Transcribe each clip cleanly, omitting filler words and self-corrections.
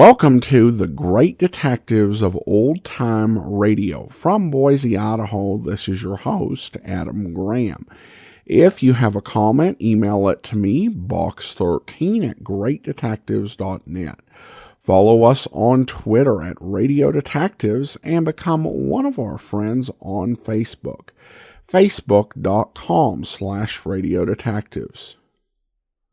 Welcome to the Great Detectives of Old Time Radio. From Boise, Idaho, this is your host, Adam Graham. If you have a comment, email it to me, box13@greatdetectives.net. Follow us on Twitter at Radio Detectives and become one of our friends on Facebook, facebook.com/Radio Detectives.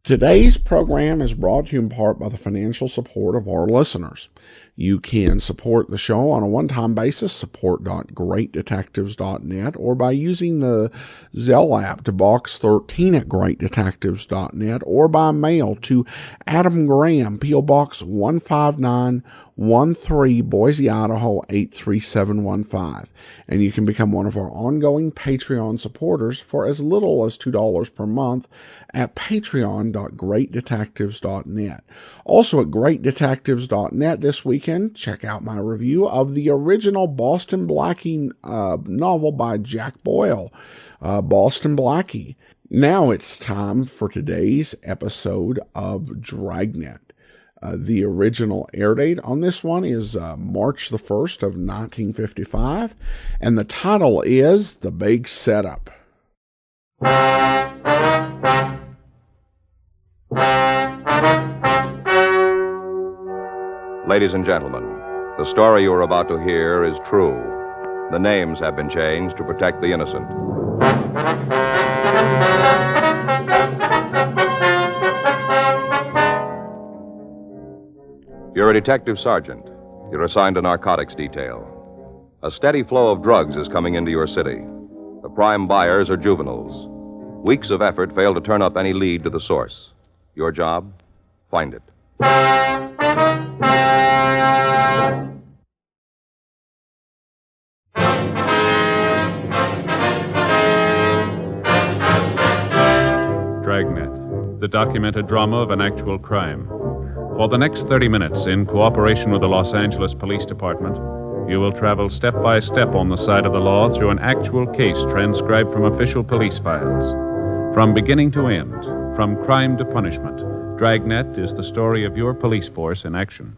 Today's program is brought to you in part by the financial support of our listeners. You can support the show on a one-time basis, support.greatdetectives.net, or by using the Zelle app to box13@greatdetectives.net, or by mail to Adam Graham, P.O. Box 15913, Boise, Idaho 83715. And you can become one of our ongoing Patreon supporters for as little as $2 per month at patreon.greatdetectives.net. Also at greatdetectives.net this weekend, check out my review of the original Boston Blackie novel by Jack Boyle, Boston Blackie. Now it's time for today's episode of Dragnet. The original air date on this one is March the 1st of 1955, and the title is The Big Setup. Ladies and gentlemen, the story you are about to hear is true. The names have been changed to protect the innocent. You're a detective sergeant. You're assigned a narcotics detail. A steady flow of drugs is coming into your city. The prime buyers are juveniles. Weeks of effort fail to turn up any lead to the source. Your job? Find it. Dragnet, the documented drama of an actual crime. For the next 30 minutes, in cooperation with the Los Angeles Police Department, you will travel step by step on the side of the law through an actual case transcribed from official police files. From beginning to end, from crime to punishment, Dragnet is the story of your police force in action.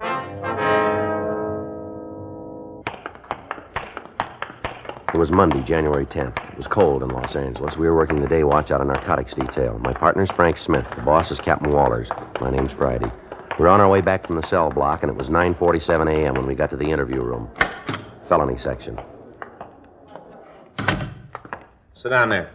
It was Monday, January 10th. It was cold in Los Angeles. We were working the day watch out of narcotics detail. My partner's Frank Smith. The boss is Captain Walters. My name's Friday. We were on our way back from the cell block, and it was 9:47 a.m. when we got to the interview room. Felony section. Sit down there.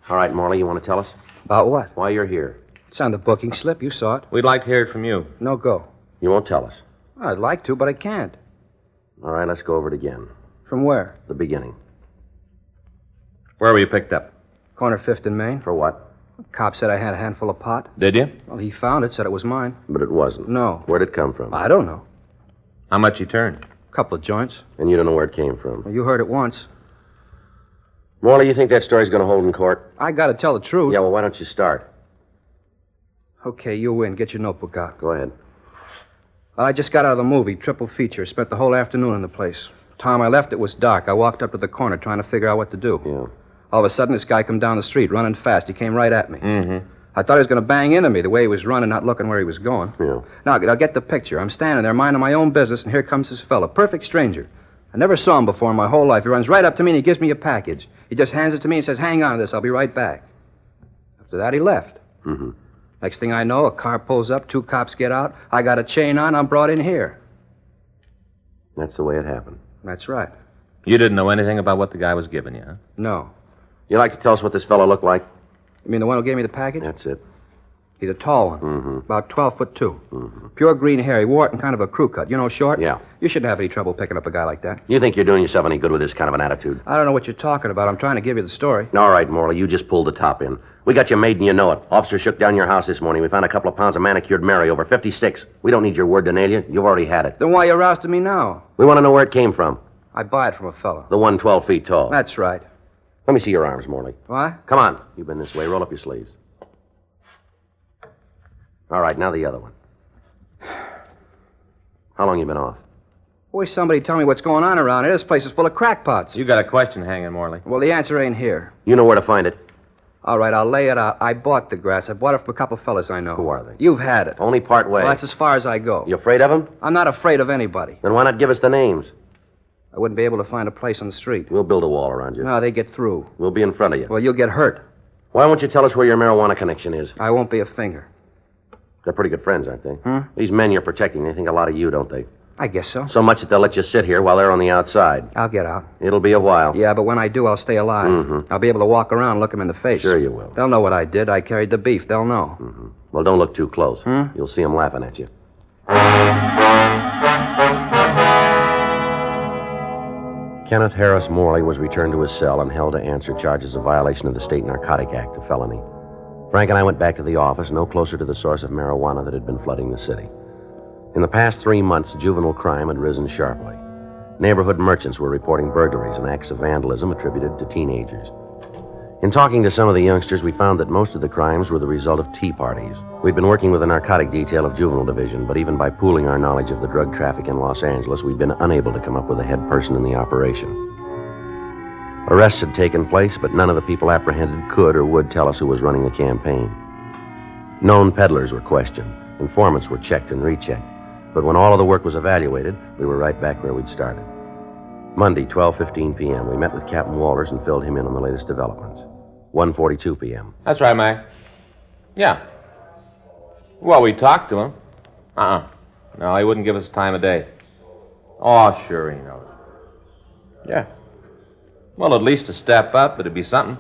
All right, Morley, you want to tell us? About what? Why you're here. It's on the booking slip. You saw it. We'd like to hear it from you. No go. You won't tell us. Well, I'd like to, but I can't. All right, let's go over it again. From where? The beginning. Where were you picked up? Corner 5th and Main. For what? Cop said I had a handful of pot. Did you? Well, he found it, said it was mine. But it wasn't. No. Where'd it come from? I don't know. How much you turned? Couple of joints. And you don't know where it came from? Well, you heard it once. Morley, you think that story's going to hold in court? I gotta tell the truth. Yeah, well, why don't you start? Okay, you win. Get your notebook out. Go ahead. Well, I just got out of the movie, triple feature. Spent the whole afternoon in the place. Time I left, it was dark. I walked up to the corner trying to figure out what to do. Yeah. All of a sudden, this guy come down the street, running fast. He came right at me. Mm-hmm. I thought he was going to bang into me, the way he was running, not looking where he was going. Yeah. Now, I'll get the picture. I'm standing there minding my own business, and here comes this fella, perfect stranger. I never saw him before in my whole life. He runs right up to me, and he gives me a package. He just hands it to me and says, hang on to this. I'll be right back. After that, he left. Mm-hmm. Next thing I know, a car pulls up, 2 cops get out. I got a chain on. I'm brought in here. That's the way it happened. That's right. You didn't know anything about what the guy was giving you, huh? No. You like to tell us what this fellow looked like? You mean the one who gave me the package? That's it. He's a tall one. Mm-hmm. About 12'2". Mm-hmm. Pure green hair. He wore it in kind of a crew cut. You know, short? Yeah. You shouldn't have any trouble picking up a guy like that. You think you're doing yourself any good with this kind of an attitude? I don't know what you're talking about. I'm trying to give you the story. All right, Morley, you just pulled the top in. We got you made and you know it. Officer shook down your house this morning. We found a couple of pounds of manicured Mary, over 56. We don't need your word to nail you. You've already had it. Then why are you rousting me now? We want to know where it came from. I buy it from a fellow. The one 12 feet tall. That's right. Let me see your arms, Morley. What? Come on. You've been this way. Roll up your sleeves. All right, now the other one. How long you been off? Wish somebody tell me what's going on around here. This place is full of crackpots. You got a question hanging, Morley. Well, the answer ain't here. You know where to find it. All right, I'll lay it out. I bought the grass. I bought it from a couple fellas I know. Who are they? You've had it. Only part way. Well, that's as far as I go. You afraid of them? I'm not afraid of anybody. Then why not give us the names? I wouldn't be able to find a place on the street. We'll build a wall around you. No, they get through. We'll be in front of you. Well, you'll get hurt. Why won't you tell us where your marijuana connection is? I won't be a finger. They're pretty good friends, aren't they? Hmm? These men you're protecting, they think a lot of you, don't they? I guess so. So much that they'll let you sit here while they're on the outside. I'll get out. It'll be a while. Yeah, but when I do, I'll stay alive. Mm-hmm. I'll be able to walk around and look them in the face. Sure you will. They'll know what I did. I carried the beef. They'll know. Mm-hmm. Well, don't look too close. Hmm? You'll see them laughing at you. Kenneth Harris Morley was returned to his cell and held to answer charges of violation of the State Narcotic Act, a felony. Frank and I went back to the office, no closer to the source of marijuana that had been flooding the city. In the past 3 months, juvenile crime had risen sharply. Neighborhood merchants were reporting burglaries and acts of vandalism attributed to teenagers. In talking to some of the youngsters, we found that most of the crimes were the result of tea parties. We'd been working with the narcotic detail of Juvenile Division, but even by pooling our knowledge of the drug traffic in Los Angeles, we'd been unable to come up with a head person in the operation. Arrests had taken place, but none of the people apprehended could or would tell us who was running the campaign. Known peddlers were questioned. Informants were checked and rechecked. But when all of the work was evaluated, we were right back where we'd started. Monday, 12:15 p.m., we met with Captain Walters and filled him in on the latest developments. 1:42 p.m. That's right, Mac. Yeah. Well, we talked to him. No, he wouldn't give us time of day. Oh, sure he knows. Yeah. Well, at least a step up, it'd be something.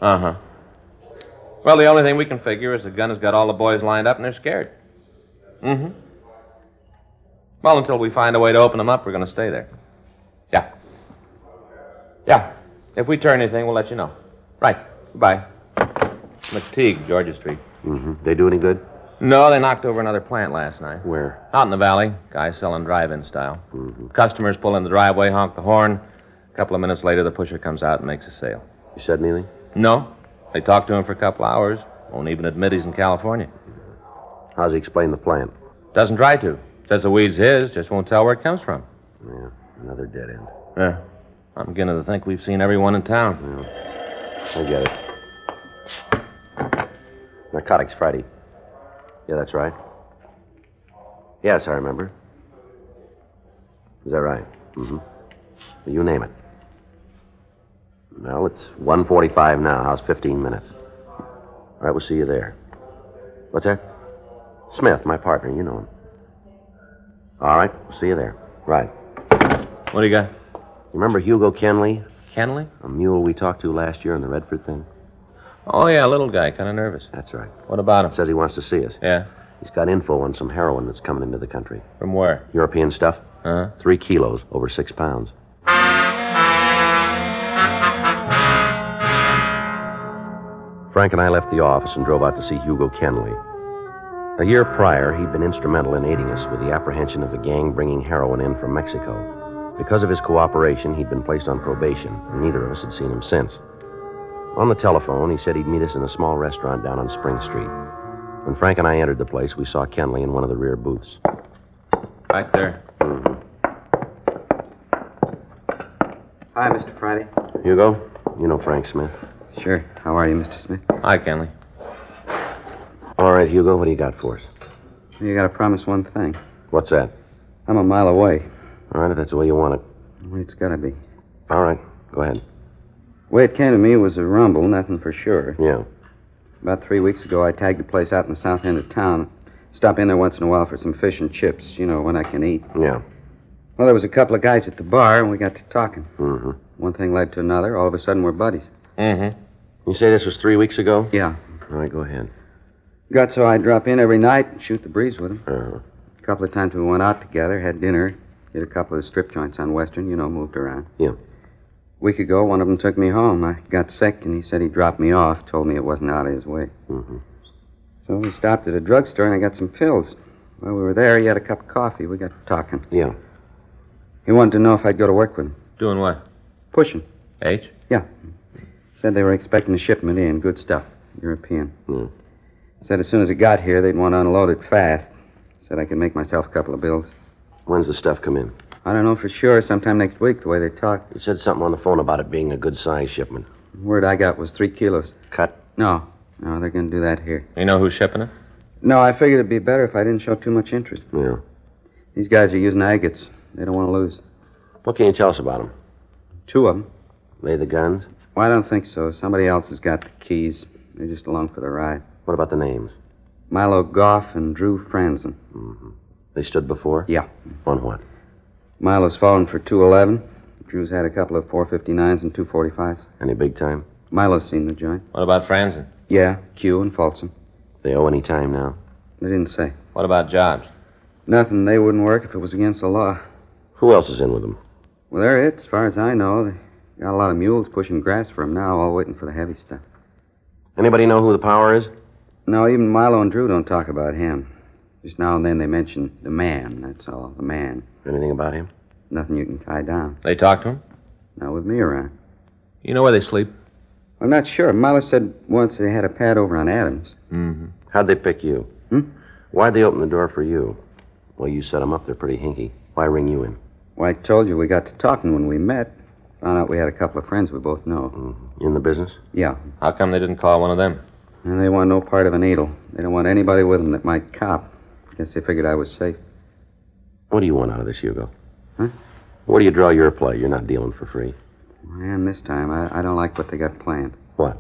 Uh-huh. Well, the only thing we can figure is the gun has got all the boys lined up and they're scared. Mm-hmm. Well, until we find a way to open them up, we're going to stay there. Yeah. Yeah. If we turn anything, we'll let you know. Right. Goodbye. McTeague, Georgia Street. Mm-hmm. They do any good? No, they knocked over another plant last night. Where? Out in the valley. Guy selling drive-in style. Mm-hmm. Customers pull in the driveway, honk the horn. A couple of minutes later, the pusher comes out and makes a sale. You said anything? No. They talked to him for a couple hours. Won't even admit he's in California. How's he explain the plant? Doesn't try to. Says the weed's his, just won't tell where it comes from. Yeah, another dead end. Yeah. I'm beginning to think we've seen everyone in town. Yeah. I get it. Narcotics Friday. Yeah, that's right. Yes, I remember. Is that right? Mm-hmm. Well, you name it. Well, it's 1:45 now. How's 15 minutes? All right, we'll see you there. What's that? Smith, my partner. You know him. All right, we'll see you there. Right. What do you got? You remember Hugo Kenley? Kenley? A mule we talked to last year on the Redford thing? Oh, yeah, little guy, kind of nervous. That's right. What about him? Says he wants to see us. Yeah? He's got info on some heroin that's coming into the country. From where? European stuff. Huh? 3 kilos, over 6 pounds. Frank and I left the office and drove out to see Hugo Kenley. A year prior, he'd been instrumental in aiding us with the apprehension of a gang bringing heroin in from Mexico. Because of his cooperation, he'd been placed on probation, and neither of us had seen him since. On the telephone, he said he'd meet us in a small restaurant down on Spring Street. When Frank and I entered the place, we saw Kenley in one of the rear booths. Back there. Mm-hmm. Hi, Mr. Friday. Hugo, you know Frank Smith. Sure. How are you, Mr. Smith? Hi, Kenley. All right, Hugo, what do you got for us? You gotta promise one thing. What's that? I'm a mile away. All right, if that's the way you want it. Well, it's gotta be. All right, go ahead. The way it came to me was a rumble, nothing for sure. Yeah. About 3 weeks ago, I tagged a place out in the south end of town. Stop in there once in a while for some fish and chips, you know, when I can eat. Yeah. Well, there was a couple of guys at the bar, and we got to talking. Mm-hmm. One thing led to another. All of a sudden, we're buddies. Mm-hmm. You say this was 3 weeks ago? Yeah. All right, go ahead. Got so I'd drop in every night and shoot the breeze with him. Uh-huh. A couple of times we went out together, had dinner, hit a couple of strip joints on Western, you know, moved around. Yeah. A week ago, one of them took me home. I got sick, and he said he'd drop me off, told me it wasn't out of his way. Mm-hmm. So we stopped at a drugstore, and I got some pills. While we were there, he had a cup of coffee. We got talking. Yeah. He wanted to know if I'd go to work with him. Doing what? Pushing. H? Yeah. Said they were expecting a shipment in. Good stuff. European. Yeah. Said as soon as it got here, they'd want to unload it fast. Said I could make myself a couple of bills. When's the stuff come in? I don't know for sure. Sometime next week, the way they talk. You said something on the phone about it being a good-sized shipment. Word I got was 3 kilos. Cut? No, they're going to do that here. You know who's shipping it? No, I figured it'd be better if I didn't show too much interest. Yeah. These guys are using agates. They don't want to lose. What can you tell us about them? 2 of them. They the guns? Well, I don't think so. Somebody else has got the keys. They're just along for the ride. What about the names? Milo Goff and Drew Franzen. Mm-hmm. They stood before? Yeah. On what? Milo's fallen for 211. Drew's had a couple of 459s and 245s. Any big time? Milo's seen the joint. What about Franzen? Yeah, Q and Folsom. They owe any time now? They didn't say. What about jobs? Nothing. They wouldn't work if it was against the law. Who else is in with them? Well, they're it, as far as I know. They got a lot of mules pushing grass for them now, all waiting for the heavy stuff. Anybody know who the power is? No, even Milo and Drew don't talk about him. Just now and then they mention the man, that's all. The man. Anything about him? Nothing you can tie down. They talk to him? Not with me around. You know where they sleep? I'm not sure. Milo said once they had a pad over on Adams. Mm-hmm. How'd they pick you? Why'd they open the door for you? Well, you set them up. They're pretty hinky. Why ring you in? Well, I told you we got to talking when we met. Found out we had a couple of friends we both know. In the business? Yeah. How come they didn't call one of them? And they want no part of a needle. They don't want anybody with them that might cop. Guess they figured I was safe. What do you want out of this, Hugo? Huh? Where do you draw your play? You're not dealing for free. I am this time. I don't like what they got planned. What?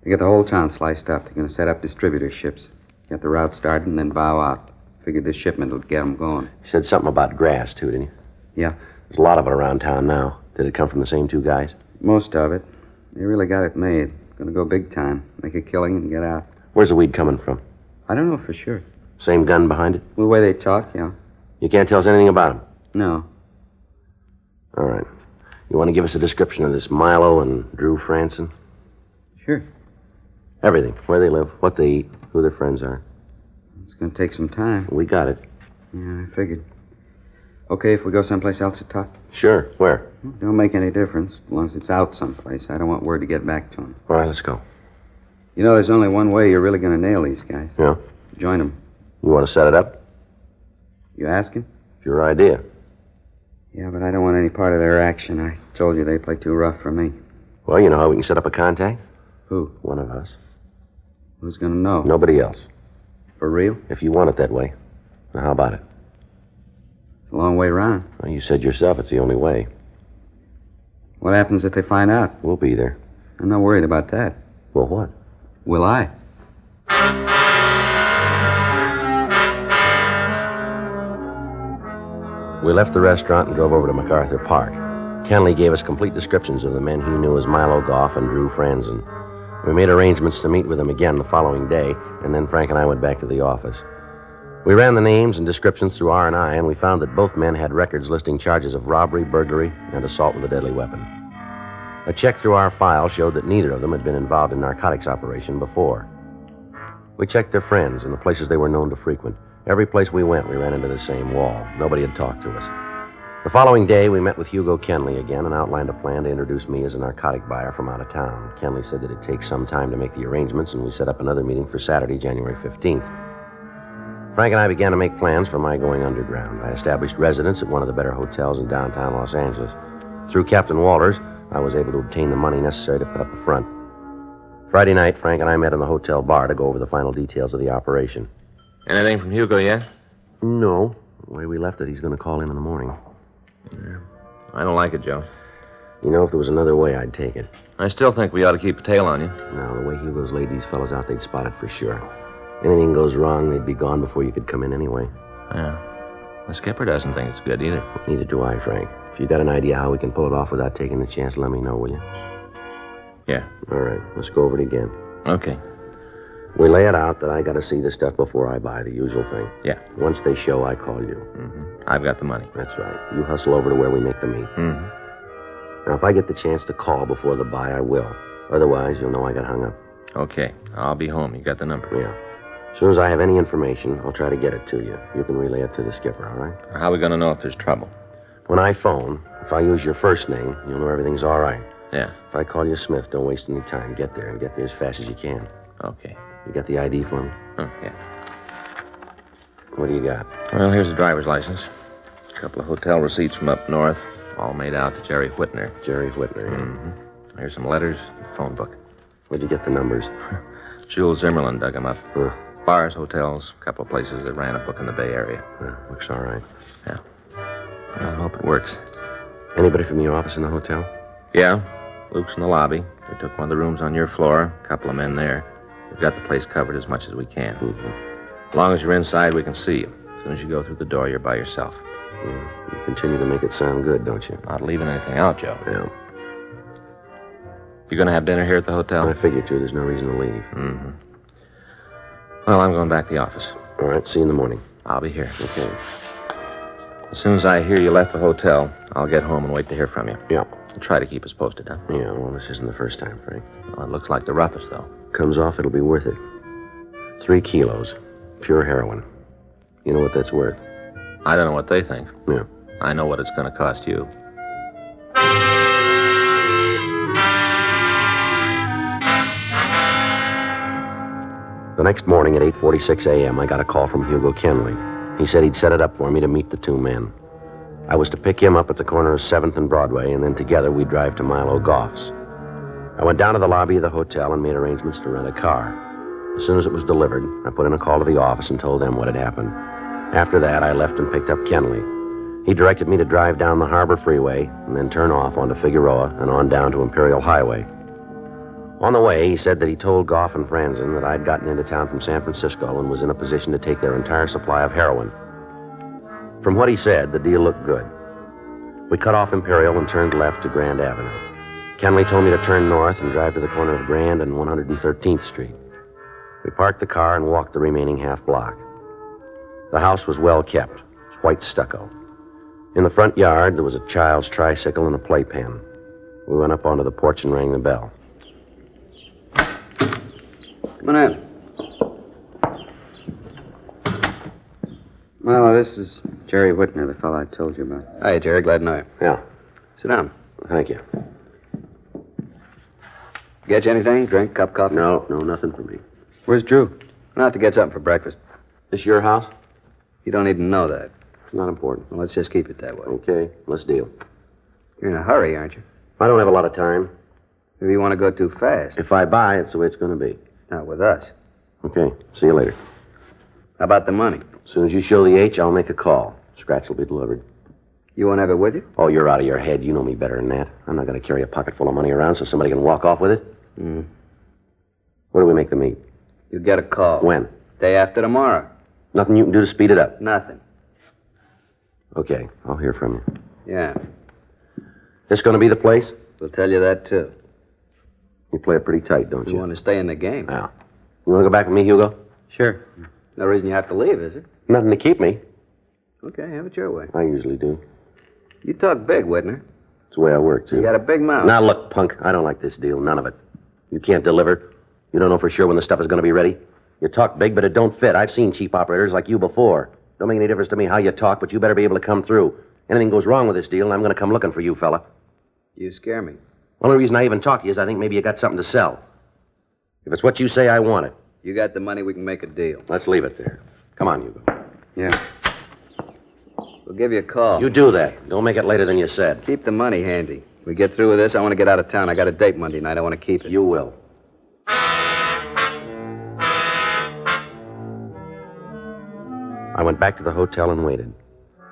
They got the whole town sliced up. They're going to set up distributorships. Get the route started and then bow out. Figured this shipment will get them going. You said something about grass, too, didn't you? Yeah. There's a lot of it around town now. Did it come from the same 2 guys? Most of it. They really got it made. Going to go big time. Make a killing and get out. Where's the weed coming from? I don't know for sure. Same gun behind it? The way they talk, yeah. You can't tell us anything about him? No. All right. You want to give us a description of this Milo and Drew Franzen? Sure. Everything. Where they live, what they eat, who their friends are. It's going to take some time. We got it. Yeah, I figured. Okay, if we go someplace else to talk? Sure. Where? Don't make any difference, as long as it's out someplace. I don't want word to get back to him. All right, let's go. You know, there's only one way you're really going to nail these guys. Yeah? Join them. You want to set it up? You asking? It's your idea. Yeah, but I don't want any part of their action. I told you they play too rough for me. Well, you know how we can set up a contact? Who? One of us. Who's going to know? Nobody else. For real? If you want it that way. Now, how about it? It's a long way round. Well, you said yourself it's the only way. What happens if they find out? We'll be there. I'm not worried about that. Well, what? Will I? We left the restaurant and drove over to MacArthur Park. Kenley gave us complete descriptions of the men he knew as Milo Goff and Drew Franzen. We made arrangements to meet with them again the following day, and then Frank and I went back to the office. We ran the names and descriptions through R&I, and we found that both men had records listing charges of robbery, burglary, and assault with a deadly weapon. A check through our file showed that neither of them had been involved in narcotics operation before. We checked their friends and the places they were known to frequent. Every place we went, we ran into the same wall. Nobody had talked to us. The following day, we met with Hugo Kenley again and outlined a plan to introduce me as a narcotic buyer from out of town. Kenley said that it'd take some time to make the arrangements, and we set up another meeting for Saturday, January 15th. Frank and I began to make plans for my going underground. I established residence at one of the better hotels in downtown Los Angeles. Through Captain Walters, I was able to obtain the money necessary to put up the front. Friday night, Frank and I met in the hotel bar to go over the final details of the operation. Anything from Hugo yet? No. The way we left it, he's going to call in the morning. Yeah. I don't like it, Joe. You know, if there was another way, I'd take it. I still think we ought to keep a tail on you. No, the way Hugo's laid these fellas out, they'd spot it for sure. Anything goes wrong, they'd be gone before you could come in anyway. Yeah. The skipper doesn't think it's good either. Neither do I, Frank. If you got an idea how we can pull it off without taking the chance, let me know, will you? Yeah. All right, let's go over it again. Okay. We lay it out that I got to see the stuff before I buy, the usual thing. Yeah. Once they show, I call you. Mm-hmm. I've got the money. That's right. You hustle over to where we make the meet. Mm-hmm. Now, if I get the chance to call before the buy, I will. Otherwise, you'll know I got hung up. Okay. I'll be home. You got the number? Yeah. As soon as I have any information, I'll try to get it to you. You can relay it to the skipper, all right? How are we going to know if there's trouble? When I phone, if I use your first name, you'll know everything's all right. Yeah. If I call you Smith, don't waste any time. Get there, and get there as fast as you can. Okay. You got the ID for me? Oh, yeah. What do you got? Well, here's the driver's license. A couple of hotel receipts from up north, all made out to Jerry Whitner. Jerry Whitner, yeah. Mm-hmm. Here's some letters, phone book. Where'd you get the numbers? Jules Zimmerlin dug them up. Huh. Bars, hotels, a couple of places that ran a book in the Bay Area. Looks all right. Yeah. I hope it works. Anybody from your office in the hotel? Yeah. Luke's in the lobby. They took one of the rooms on your floor. A couple of men there. We've got the place covered as much as we can. Mm-hmm. As long as you're inside, we can see you. As soon as you go through the door, you're by yourself. You continue to make it sound good, don't you? Not leaving anything out, Joe. Yeah. You gonna have dinner here at the hotel? I figured to. There's no reason to leave. Mm-hmm. Well, I'm going back to the office. All right, see you in the morning. I'll be here. Okay. As soon as I hear you left the hotel, I'll get home and wait to hear from you. Yeah. I'll try to keep us posted, huh? Yeah, well, this isn't the first time, Frank. Well, it looks like the roughest, though. Comes off, it'll be worth it. 3 kilos. Pure heroin. You know what that's worth? I don't know what they think. Yeah. I know what it's going to cost you. The next morning at 8:46 a.m., I got a call from Hugo Kenley. He said he'd set it up for me to meet the 2 men. I was to pick him up at the corner of 7th and Broadway, and then together we'd drive to Milo Goff's. I went down to the lobby of the hotel and made arrangements to rent a car. As soon as it was delivered, I put in a call to the office and told them what had happened. After that, I left and picked up Kenley. He directed me to drive down the Harbor Freeway and then turn off onto Figueroa and on down to Imperial Highway. On the way, he said that he told Goff and Franzen that I'd gotten into town from San Francisco and was in a position to take their entire supply of heroin. From what he said, the deal looked good. We cut off Imperial and turned left to Grand Avenue. Kenley told me to turn north and drive to the corner of Grand and 113th Street. We parked the car and walked the remaining half block. The house was well kept, white stucco. In the front yard, there was a child's tricycle and a playpen. We went up onto the porch and rang the bell. Come on in. Well, this is Jerry Whitner, the fellow I told you about. Hi, Jerry. Glad to know you. Yeah, Sit down. thank you. Get you anything? Drink, cup coffee? No, nothing for me. Where's Drew? Went out to get something for breakfast. This your house? You don't need to know that. It's not important. Well, let's just keep it that way. Okay, let's deal. You're in a hurry, aren't you? I don't have a lot of time. Maybe you want to go too fast. If I buy, it's the way it's going to be. Not with us. Okay, see you later. How about the money? As soon as you show the H, I'll make a call. Scratch will be delivered. You won't have it with you? Oh, you're out of your head. You know me better than that. I'm not going to carry a pocket full of money around so somebody can walk off with it. Where do we make the meet? You'll get a call. When? Day after tomorrow. Nothing you can do to speed it up. Nothing. Okay, I'll hear from you. Yeah. This going to be the place? We'll tell you that, too. You play it pretty tight, don't You you? want to stay in the game. Now, you want to go back with me, Hugo? Sure. No reason you have to leave, is there? Nothing to keep me. Okay, have it your way. I usually do. You talk big, Whitner. It's the way I work, too. You got a big mouth. Now, look, punk, I don't like this deal. None of it. You can't deliver. You don't know for sure when the stuff is going to be ready. You talk big, but it don't fit. I've seen cheap operators like you before. Don't make any difference to me how you talk, but you better be able to come through. Anything goes wrong with this deal, and I'm going to come looking for you, fella. You scare me. Only reason I even talk to you is I think maybe you got something to sell. If it's what you say, I want it. You got the money, we can make a deal. Let's leave it there. Come on, Hugo. Yeah. We'll give you a call. You do that. Don't make it later than you said. Keep the money handy. We get through with this, I want to get out of town. I got a date Monday night. I want to keep it. You will. I went back to the hotel and waited.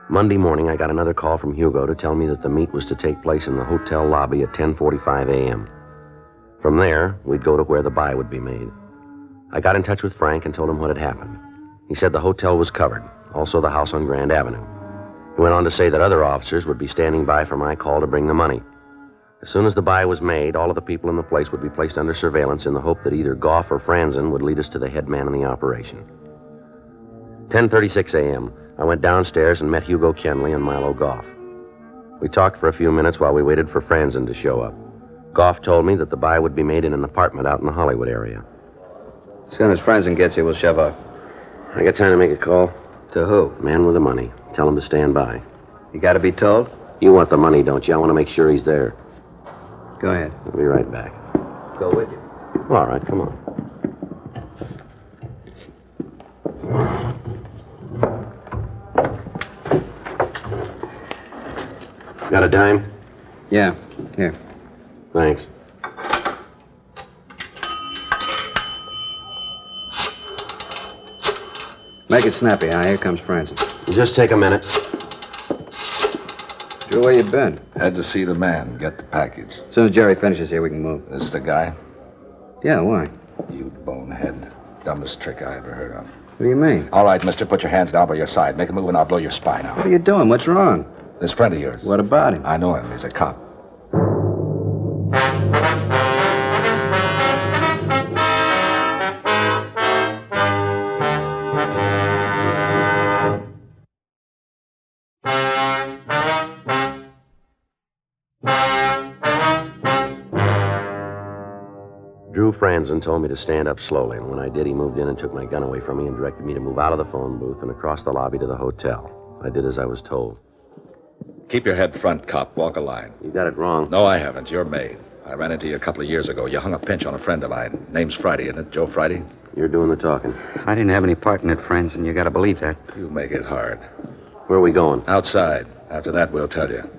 Monday morning, I got another call from Hugo to tell me that the meet was to take place in the hotel lobby at 10:45 a.m. From there, we'd go to where the buy would be made. I got in touch with Frank and told him what had happened. He said the hotel was covered, also the house on Grand Avenue. He went on to say that other officers would be standing by for my call to bring the money. As soon as the buy was made, all of the people in the place would be placed under surveillance in the hope that either Goff or Franzen would lead us to the head man in the operation. 10:36 a.m., I went downstairs and met Hugo Kenley and Milo Goff. We talked for a few minutes while we waited for Franzen to show up. Goff told me that the buy would be made in an apartment out in the Hollywood area. As soon as Franzen gets here, we'll shove up. I got time to make a call. To who? Man with the money. Tell him to stand by. You got to be told? You want the money, don't you? I want to make sure he's there. Go ahead. I'll be right back. Go with you. All right, come on. Got a dime? Yeah. Here. Thanks. Make it snappy, huh? Here comes Francis. Just take a minute. Drew, where you been? Had to see the man, get the package. As soon as Jerry finishes here, we can move. This the guy? Yeah, why? You bonehead. Dumbest trick I ever heard of. What do you mean? All right, mister, put your hands down by your side. Make a move and I'll blow your spine out. What are you doing? What's wrong? This friend of yours. What about him? I know him. He's a cop. Drew Franzen told me to stand up slowly, and when I did, he moved in and took my gun away from me and directed me to move out of the phone booth and across the lobby to the hotel. I did as I was told. Keep your head front, cop. Walk a line. You got it wrong. No, I haven't. You're May. I ran into you a couple of years ago. You hung a pinch on a friend of mine. Name's Friday, isn't it? Joe Friday? You're doing the talking. I didn't have any part in it, friends, and you gotta believe that. You make it hard. Where are we going? Outside. After that, we'll tell you.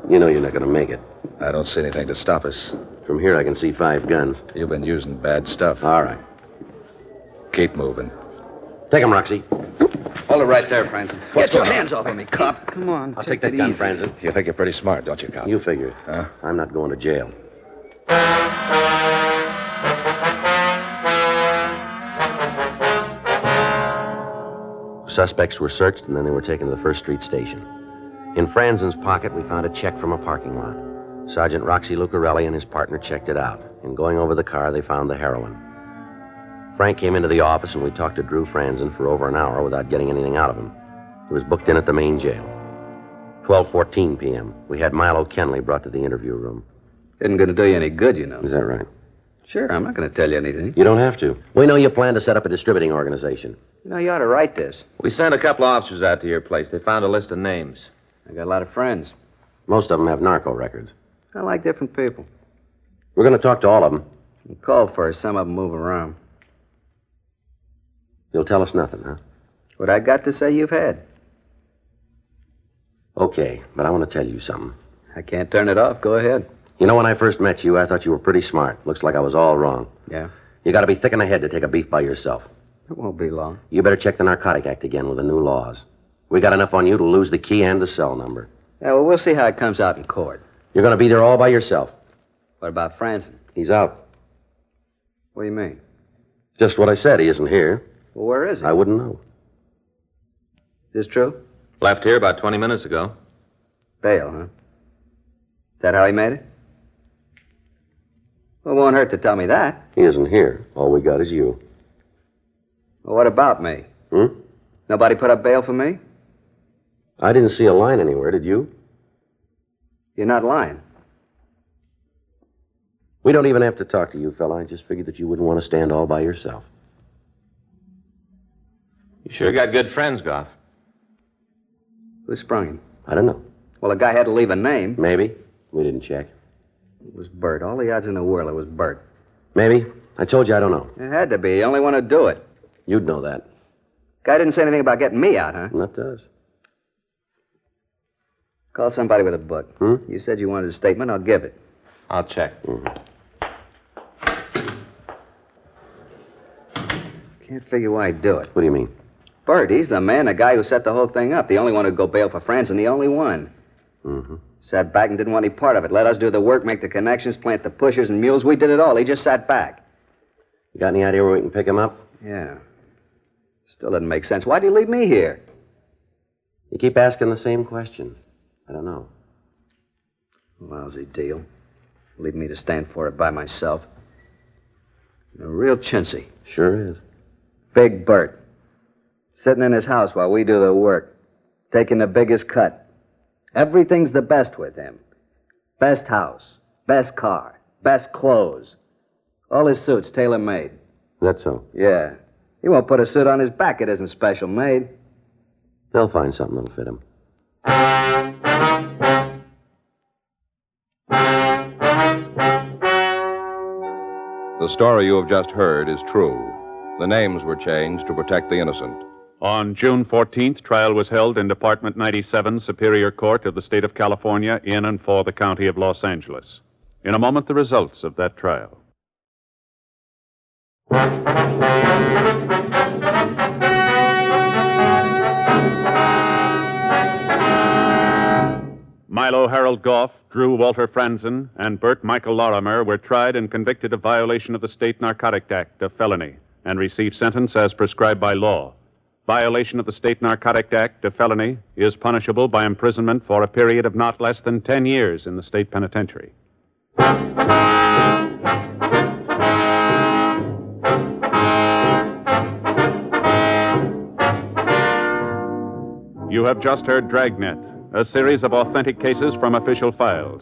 You know you're not going to make it. I don't see anything to stop us. From here, I can see 5 guns. You've been using bad stuff. All right. Keep moving. Take him, Roxy. Hold it right there, Francis. What's Get your going on? hands off of me, cop. Come on. I'll take that gun, Franzen. You think you're pretty smart, don't you, cop? You figure it. Huh? I'm not going to jail. Suspects were searched, and then they were taken to the First Street station. In Franzen's pocket, we found a check from a parking lot. Sergeant Roxy Lucarelli and his partner checked it out. In going over the car, they found the heroin. Frank came into the office, and we talked to Drew Franzen for over an hour without getting anything out of him. He was booked in at the main jail. 12:14 p.m. We had Milo Kenley brought to the interview room. Isn't gonna do you any good, you know. Is that right? Sure, I'm not gonna tell you anything. You don't have to. We know you plan to set up a distributing organization. You know, you ought to write this. We sent a couple of officers out to your place. They found a list of names. I got a lot of friends. Most of them have narco records. I like different people. We're going to talk to all of them. You call first. Some of them move around. You'll tell us nothing, huh? What I got to say, you've had. Okay, but I want to tell you something. I can't turn it off. Go ahead. You know, when I first met you, I thought you were pretty smart. Looks like I was all wrong. Yeah? You got to be thick in the head to take a beef by yourself. It won't be long. You better check the Narcotic Act again with the new laws. We got enough on you to lose the key and the cell number. Yeah, well, we'll see how it comes out in court. You're going to be there all by yourself. What about Franson? He's out. What do you mean? Just what I said. He isn't here. Well, where is he? I wouldn't know. Is this true? Left here about 20 minutes ago. Bail, huh? Is that how he made it? Well, it won't hurt to tell me that. He isn't here. All we got is you. Well, what about me? Nobody put up bail for me? I didn't see a line anywhere, did you? You're not lying. We don't even have to talk to you, fella. I just figured that you wouldn't want to stand all by yourself. You sure got good friends, Goff. Who sprung him? I don't know. Well, a guy had to leave a name. Maybe. We didn't check. It was Bert. All the odds in the world it was Bert. Maybe. I told you I don't know. It had to be. The only one to do it. You'd know that. Guy didn't say anything about getting me out, huh? That does. Call somebody with a book. You said you wanted a statement. I'll give it. I'll check. Can't figure why he'd do it. What do you mean? Bert, he's the man, the guy who set the whole thing up. The only one who'd go bail for France and the only one. Sat back and didn't want any part of it. Let us do the work, make the connections, plant the pushers and mules. We did it all. He just sat back. You got any idea where we can pick him up? Yeah. Still doesn't make sense. Why'd you leave me here? You keep asking the same question. I don't know. Lousy deal. Leave me to stand for it by myself. A real chintzy. Sure is. Big Bert. Sitting in his house while we do the work. Taking the biggest cut. Everything's the best with him. Best house. Best car. Best clothes. All his suits tailor-made. That's so. Yeah. He won't put a suit on his back. It isn't special made. They'll find something that'll fit him. The story you have just heard is true. The names were changed to protect the innocent. On June 14th, trial was held in Department 97, Superior Court of the State of California, in and for the County of Los Angeles. In a moment, the results of that trial. Milo Harold Goff, Drew Walter Franzen, and Bert Michael Lorimer were tried and convicted of violation of the State Narcotic Act, a felony, and received sentence as prescribed by law. Violation of the State Narcotic Act, a felony, is punishable by imprisonment for a period of not less than 10 years in the state penitentiary. You have just heard Dragnet, a series of authentic cases from official files.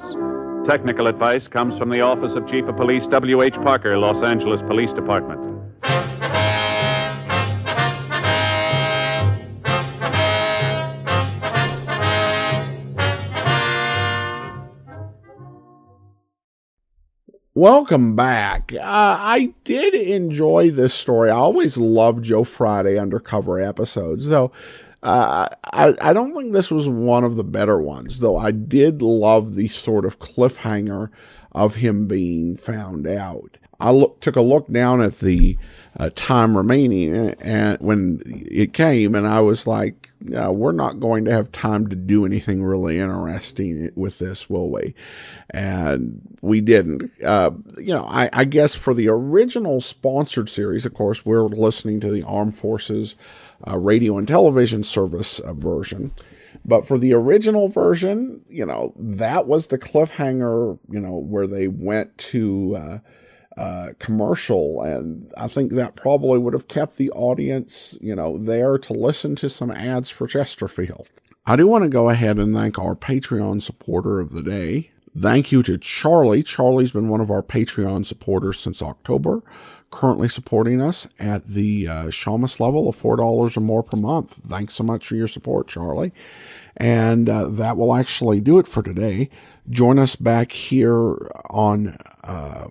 Technical advice comes from the Office of Chief of Police W.H. Parker, Los Angeles Police Department. Welcome back. I did enjoy this story. I always loved Joe Friday undercover episodes, though I don't think this was one of the better ones, though I did love the sort of cliffhanger of him being found out. I took a look down at the time remaining and when it came, and I was like, we're not going to have time to do anything really interesting with this, will we? And we didn't. I guess for the original sponsored series, of course, we're listening to the Armed Forces radio and television service version. But for the original version, that was the cliffhanger, where they went to commercial, and I think that probably would have kept the audience, there to listen to some ads for Chesterfield. I do want to go ahead and thank our Patreon supporter of the day. Thank you to Charlie. Charlie's been one of our Patreon supporters since October, currently supporting us at the Shamus level of $4 or more per month. Thanks so much for your support, Charlie. And that will actually do it for today. Join us back here on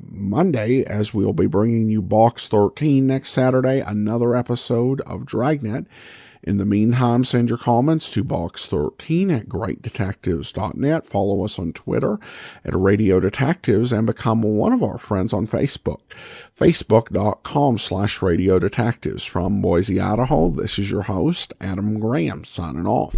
Monday as we'll be bringing you Box 13 next Saturday, another episode of Dragnet. In the meantime, send your comments to Box13 at greatdetectives.net. Follow us on Twitter at Radio Detectives and become one of our friends on Facebook. Facebook.com/Radio Detectives. From Boise, Idaho, this is your host, Adam Graham, signing off.